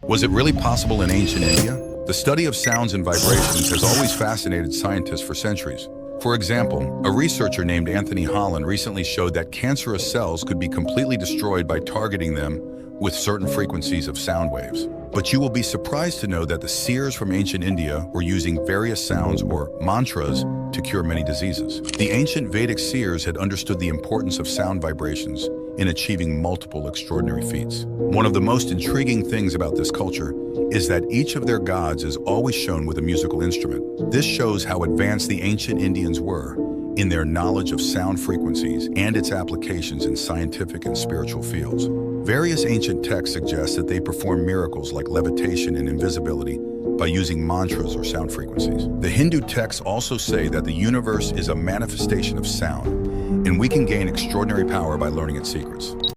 Was it really possible in ancient India? The study of sounds and vibrations has always fascinated scientists for centuries. For example, a researcher named Anthony Holland recently showed that cancerous cells could be completely destroyed by targeting them with certain frequencies of sound waves. But you will be surprised to know that the seers from ancient India were using various sounds or mantras to cure many diseases. The ancient Vedic seers had understood the importance of sound vibrations in achieving multiple extraordinary feats. One of the most intriguing things about this culture is that each of their gods is always shown with a musical instrument. This shows how advanced the ancient Indians were in their knowledge of sound frequencies and its applications in scientific and spiritual fields. Various ancient texts suggest that they performed miracles like levitation and invisibility by using mantras or sound frequencies. The Hindu texts also say that the universe is a manifestation of sound, and we can gain extraordinary power by learning its secrets.